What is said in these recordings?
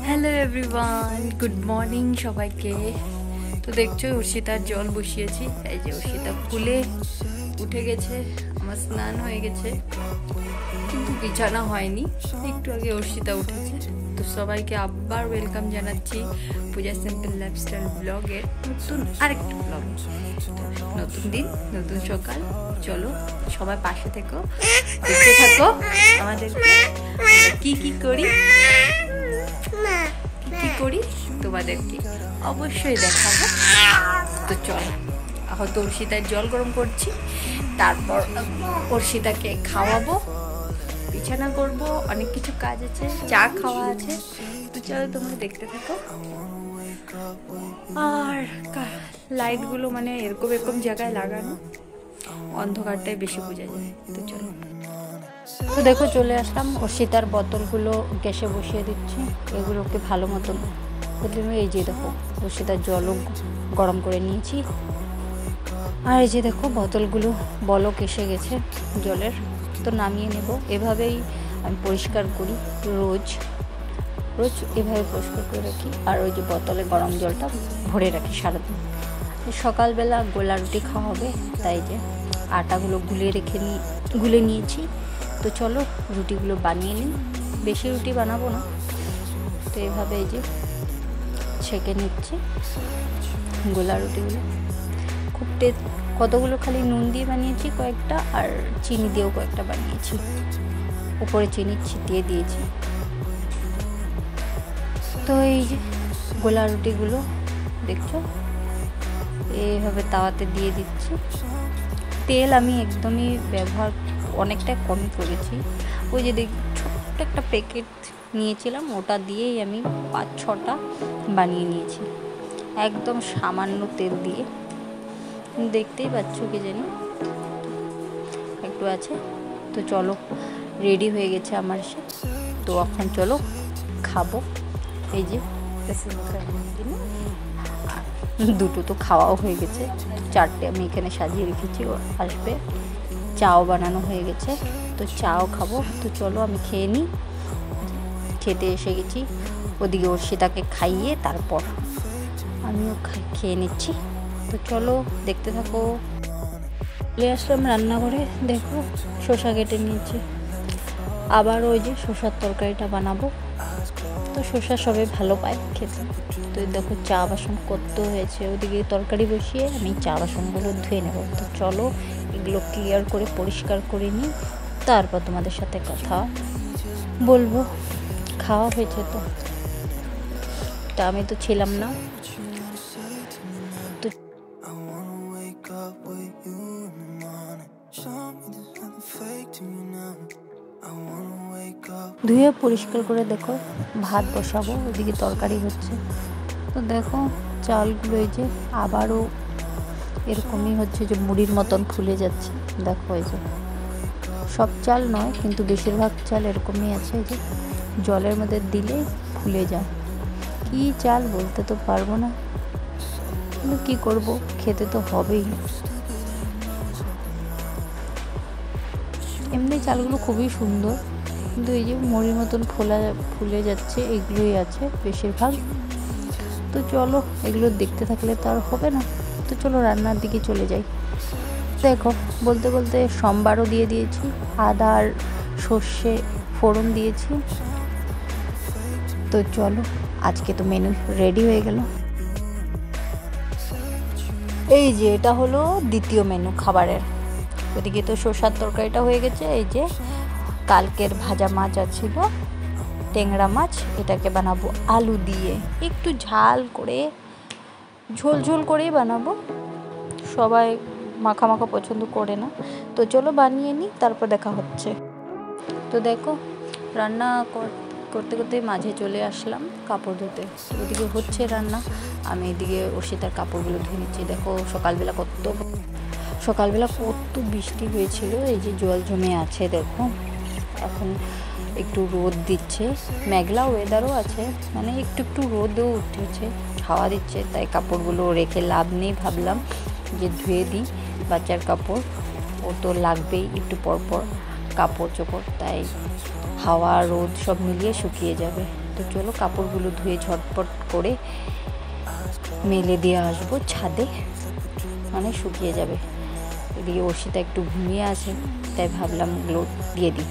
Hello everyone, good morning সবাইকে। তো দেখছো অর্ষিতার জল বসিয়েছি। এই যে অর্ষিতা ফুলে উঠে গেছে, আমার স্নান হয়ে গেছে, কিন্তু বিছানা হয়নি। একটু আগে অর্ষিতা উঠেছে। তো সবাইকে আবার ওয়েলকাম জানাচ্ছি পূজা সিম্পল লাইফস্টাইল ব্লগের নতুন আরেকটা ব্লগ। নতুন দিন, নতুন সকাল। চলো সবাই পাশে থেকো, দেখতে থাকো আমাদেরকে কি কি করি তোমাদেরকে অবশ্যই দেখাবো। তো চলো, এখন তো অর্ষিতার জল গরম করছি, তারপর অর্ষিতাকে খাওয়াবো, বিছানা করব, অনেক কিছু কাজ আছে, চা খাওয়া আছে। তো চলো তোমরা দেখতে থাকো। আর লাইটগুলো মানে এরকম এরকম জায়গায় লাগানো, অন্ধকারটাই বেশি বোঝা যায়। তো চলো, তো দেখো চলে আসলাম। অর্ষিতার বোতলগুলো গ্যাসে বসিয়ে দিচ্ছি, এগুলোকে ভালো মতন। এই যে দেখো অর্ষিতার জলও গরম করে নিয়েছি। আর এই যে দেখো বোতলগুলো বলক এসে গেছে জলের, তো নামিয়ে নেব। এভাবেই আমি পরিষ্কার করি, রোজ এভাবে পরিষ্কার করে রাখি। আর ওই যে বোতলে গরম জলটা ভরে রাখি সারাদিন। সকালবেলা গোলা রুটি খাওয়া হবে, তাই যে আটাগুলো গুলে নিয়েছি। তো চলো রুটিগুলো বানিয়ে নিই। বেশি রুটি বানাবো না, তো এভাবে এই যে ছেঁকে নিচ্ছি গোলা রুটিগুলো। খুব কতগুলো খালি নুন দিয়ে বানিয়েছি কয়েকটা, আর চিনি দিয়েও কয়েকটা বানিয়েছি। উপরে চিনি ছিটিয়ে দিয়েছি। তো এই যে গোলা রুটিগুলো দেখছো এইভাবে তাওয়াতে দিয়ে দিচ্ছি। তেল আমি একদমই ব্যবহার অনেকটা কমই করেছি। ওই যে ছোট্ট একটা প্যাকেট নিয়েছিলাম, ওটা দিয়েই আমি 5-6টা বানিয়ে নিয়েছি, একদম সামান্য তেল দিয়ে। দেখতেই পাচ্ছ কি জানি একটু আছে। তো চলো রেডি হয়ে গেছে আমার সে। তো এখন চলো খাবো। এই যে দুটো তো খাওয়াও হয়ে গেছে, 4টে আমি এখানে সাজিয়ে রেখেছি, আসবে। চাও বানানো হয়ে গেছে, তো চাও খাবো। তো চলো আমি খেয়ে নিই। খেতে এসে গেছি, ওদিকে অর্ষিতাকে খাইয়ে তারপর আমিও খেয়ে নিচ্ছি। তো চলো দেখতে থাকো। চলে আসলাম রান্নাঘরে, দেখো শসা কেটে নিয়েছি। আবার ওই যে শসার তরকারিটা বানাবো। তো শসা সবাই ভালো পায় খেতে। তো দেখো চা বাসন কত হয়েছে, ওদিকে তরকারি বসিয়ে আমি চা বাসনগুলো ধুয়ে নেব। তো চলো এগুলো ক্লিয়ার করে পরিষ্কার করে নিই, তারপর তোমাদের সাথে কথা বলবো। খাওয়া হয়েছে তো, তা আমি তো ছিলাম না। তো ধুয়ে পরিষ্কার করে দেখো ভাত বসাবো, ওদিকে তরকারি হচ্ছে। তো দেখো চালগুলো এই যে আবারও এরকমই হচ্ছে, যে মুড়ির মতন ফুলে যাচ্ছে। দেখো এই যে সব চাল নয়, কিন্তু বেশিরভাগ চাল এরকমই আছে, যে জলের মধ্যে দিলে ফুলে যায়। কি চাল বলতে তো পারবো না, কিন্তু কী করবো, খেতে তো হবেই। এমনি চালগুলো খুবই সুন্দর, কিন্তু এই যে মুড়ির মতন ফুলে যাচ্ছে, এগুলোই আছে বেশিরভাগ। তো চলো এগুলো দেখতে থাকলে তো আর হবে না। তো চলো রান্নার দিকে চলে যাই। দেখো বলতে বলতে সম্বারও দিয়ে দিয়েছি, আদা আর সর্ষে ফোড়ন দিয়েছি। তো চলো আজকে তো মেনু রেডি হয়ে গেল। এই যে এটা হলো দ্বিতীয় মেনু খাবারের। ওদিকে তো শসার তরকারিটা হয়ে গেছে। এই যে কালকের ভাজা মাছ ছিল, ট্যাংরা মাছ, এটাকে বানাবো আলু দিয়ে, একটু ঝাল করে, ঝোল করেই বানাবো। সবাই মাখা মাখা পছন্দ করে না। তো চলো বানিয়ে নিই, তারপর দেখা হচ্ছে। তো দেখো রান্না করতে করতে মাঝে চলে আসলাম কাপড় ধুতে। ওদিকে হচ্ছে রান্না, আমি এদিকে অর্ষিতার কাপড়গুলো ধুয়ে নিচ্ছি। দেখো সকালবেলা কত বৃষ্টি হয়েছিল, এই যে জল জমে আছে। দেখো এখন একটু রোদ দিচ্ছে, মেঘলা ওয়েদারও আছে, মানে একটু একটু রোদও উঠেছে, হাওয়া দিচ্ছে, তাই কাপড়গুলো রেখে লাভ নেই, ভাবলাম যে ধুয়ে দিই। বাচ্চার কাপড় ও তো লাগবেই একটু পরপর কাপড় চোপড়, তাই হাওয়া রোদ সব মিলিয়ে শুকিয়ে যাবে। তো চলো কাপড়গুলো ধুয়ে ঝটপট করে মেলে দিয়ে আসবো ছাদে, মানে শুকিয়ে যাবে। এদিকে অর্ষিতা একটু ঘুমিয়ে আছে, তাই ভাবলাম ওগুলো দিয়ে দিই।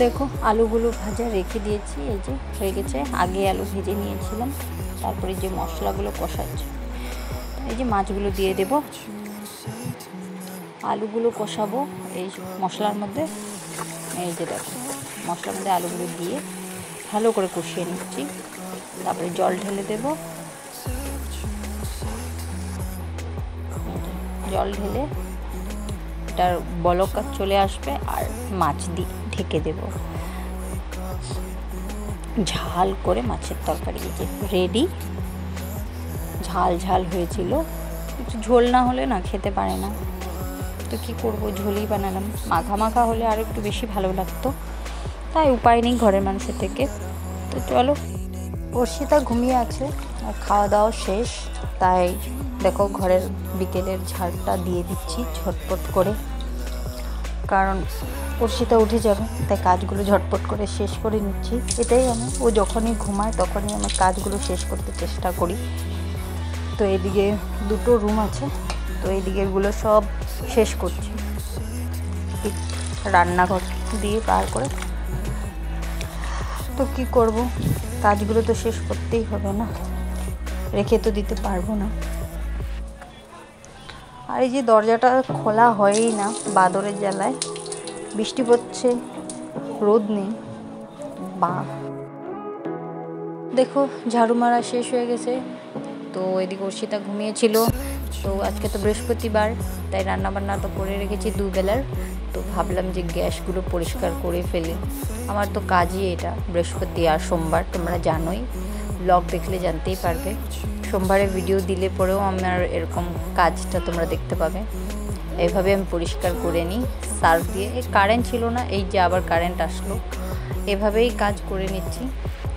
দেখো আলুগুলো ভাজা রেখে দিয়েছি, এই যে হয়ে গেছে। আগে আলু ভেজে নিয়েছিলাম, তারপরে যে মশলাগুলো কষাচ্ছি, এই যে মাছগুলো দিয়ে দেব, আলুগুলো কষাবো এই মশলার মধ্যে। এই যে দেখো মশলার মধ্যে আলুগুলো দিয়ে ভালো করে কষিয়ে নিচ্ছি, তারপরে জল ঢেলে দেব। জল ঢেলে এটার বলক চলে আসবে আর মাছ দিয়ে ঢেকে দেব। ঝাল করে মাছের তরকারি যে রেডি। ঝাল ঝাল হয়েছিল, একটু ঝোল না হলে না খেতে পারে না, তো কী করবো, ঝোলই বানালাম। মাখা মাখা হলে আর একটু বেশি ভালো লাগতো, তাই উপায় নেই ঘরের মানুষের থেকে। তো চলো, অর্ষিতা ঘুমিয়ে আছে আর খাওয়া দাওয়া শেষ, তাই দেখো ঘরের বিকেলের ঝাড়টা দিয়ে দিচ্ছি ঝটপট করে, কারণ অর্ষিতা উঠে যাবে, তাই কাজগুলো ঝটপট করে শেষ করে নিচ্ছি। এটাই ও যখনই ঘুমায় তখনই আমার কাজগুলো শেষ করতে চেষ্টা করি। তো এদিকে দুটো রুম আছে, তো এই দিকেরগুলো সব শেষ করছি, রান্নাঘর দিয়ে পার করে। তো কি করব, কাজগুলো তো শেষ করতেই হবে না, রেখে তো দিতে পারবো না। আর এই যে দরজাটা খোলা হয়ই না বাদরের জ্বালায়, বৃষ্টি পড়ছে, রোদ নেই। বা দেখো ঝাড়ু মারা শেষ হয়ে গেছে। তো এদিকে অর্ষিতা ঘুমিয়েছিল, তো আজকে তো বৃহস্পতিবার, তাই রান্নাবান্না তো করে রেখেছি দুবেলার। তো ভাবলাম যে গ্যাসগুলো পরিষ্কার করে ফেলি, আমার তো কাজই এটা। বৃহস্পতি আর সোমবার তোমরা জানোই, ব্লগ দেখলে জানতেই পারবে। সোমবারে ভিডিও দিলে পরেও আমার এরকম কাজটা তোমরা দেখতে পাবে। এইভাবে আমি পরিষ্কার করে নিই সার্ফ দিয়ে। কারেন্ট ছিল না, এই যে আবার কারেন্ট আসলো, এভাবেই কাজ করে নিচ্ছি।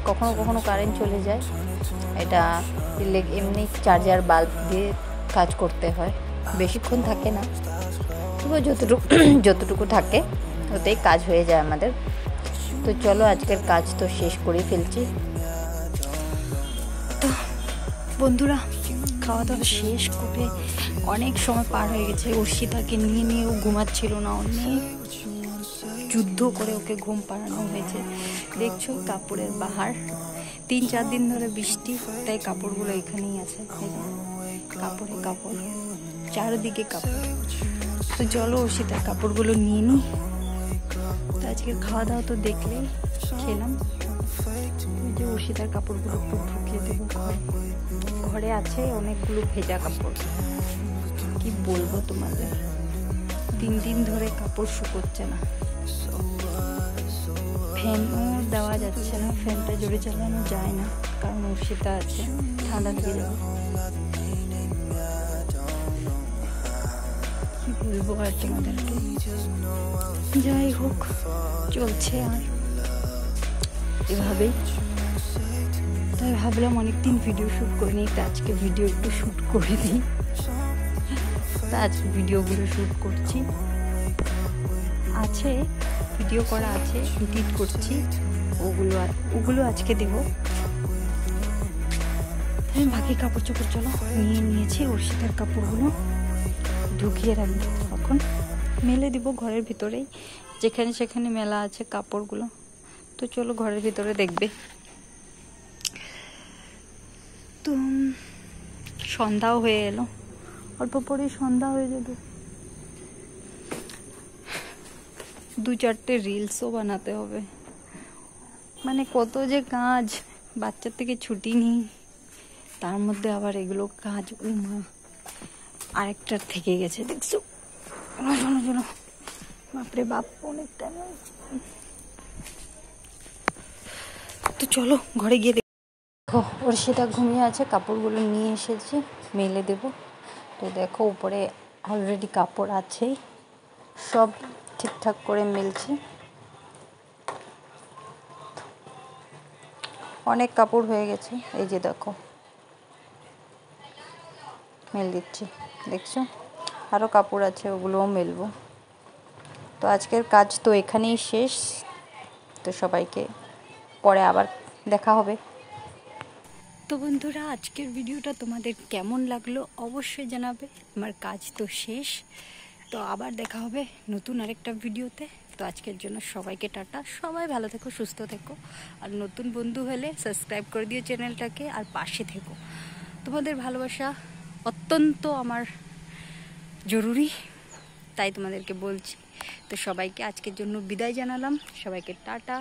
কখনো কখনো কারেন্ট চলে যায়, এটা এমনি চার্জার বাল্ব দিয়ে কাজ করতে হয়, বেশিক্ষণ থাকে না, তবু যতটুকু থাকে ওতেই কাজ হয়ে যায় আমাদের। তো চলো আজকের কাজ তো শেষ করে ফেলছি। তো বন্ধুরা, খাওয়া দাওয়া শেষ করে অনেক সময় পার হয়ে গেছে। অর্ষিতাকে নিয়ে ও ঘুমাচ্ছিল না, অনেক যুদ্ধ করে ওকে ঘুম পাড়ানো হয়েছে। দেখছো কাপড়ের বাহার, 3-4 দিন ধরে বৃষ্টি, তাই কাপড়গুলো এখানেই আছে, কাপড়ে কাপড়, চারিদিকে কাপড়। তো চলো অর্ষিতার কাপড়গুলো নিয়ে নিই। তো আজকের খাওয়া দাওয়া তো দেখলেই, খেলাম। যে অর্ষিতার কাপড়গুলো একটু ঢুকিয়ে দেবো ঘরে আছে অনেকগুলো ভেজা কাপড়, কি বলবো তোমাদের, 3 দিন ধরে কাপড় শুকোচ্ছে না। ফ্যানও দেওয়া যাচ্ছে না, ফ্যানটা জোরে চালানো যায় না, কারণ অর্ষিতা আছে, ঠান্ডা লেগে যাবে। কি বলবো আর তোমাদেরকে, যাই হোক চলছে আর এভাবেই। তাই ভাবলাম অনেকদিন ভিডিও শ্যুট করে নিই, তা আজকে ভিডিও একটু শ্যুট করে দিই, তা আজকে ভিডিওগুলো শ্যুট করছি। আছে ভিডিও করা আছে, এডিট করছি, ওগুলো আজকে দেবো। আমি বাকি কাপড় চোপড় চলো নিয়ে নিয়েছি, অর্ষিতার কাপড়গুলো ঢুকিয়ে রাখবো, এখন মেলে দিব ঘরের ভিতরেই, যেখানে সেখানে মেলা আছে কাপড়গুলো। তো চলো ঘরের ভিতরে দেখবে। তো সন্ধ্যাও হয়ে এলো, অল্প পরেই সন্ধ্যা হয়ে যাবে। 2-4টে রিলসও বানাতে হবে, মানে কত যে কাজ, বাচ্চার থেকে ছুটি নেই, তার মধ্যে আবার এগুলো কাজ। মা আরেকটা থেকে গেছে, দেখছো, শোনো বাপরে বাপ, অনেকটা। তো চলো ঘরে গিয়ে দেখো। অর্ষিতা ঘুমিয়ে আছে, কাপড়গুলো নিয়ে এসেছি, মেলে দেব। তো দেখো উপরে অলরেডি কাপড় আছেই, সব ঠিকঠাক করে মেলছি। অনেক কাপড় হয়ে গেছে, এই যে দেখো মেল দিচ্ছি, দেখছো আরও কাপড় আছে, ওগুলোও মেলবো। তো আজকের কাজ তো এখানেই শেষ। তো সবাইকে পরে আবার দেখা হবে। তো বন্ধুরা, আজকের ভিডিওটা তোমাদের কেমন লাগলো অবশ্যই জানাবে। আমার কাজ তো শেষ, তো আবার দেখা হবে নতুন আরেকটা ভিডিওতে। তো আজকের জন্য সবাইকে টাটা, সবাই ভালো থেকো, সুস্থ থেকো। আর নতুন বন্ধু হলে সাবস্ক্রাইব করে দিও চ্যানেলটাকে, আর পাশে থেকো। তোমাদের ভালোবাসা অত্যন্ত আমার জরুরি, তাই তোমাদেরকে বলছি। তো সবাইকে আজকের জন্য বিদায় জানালাম, সবাইকে টাটা।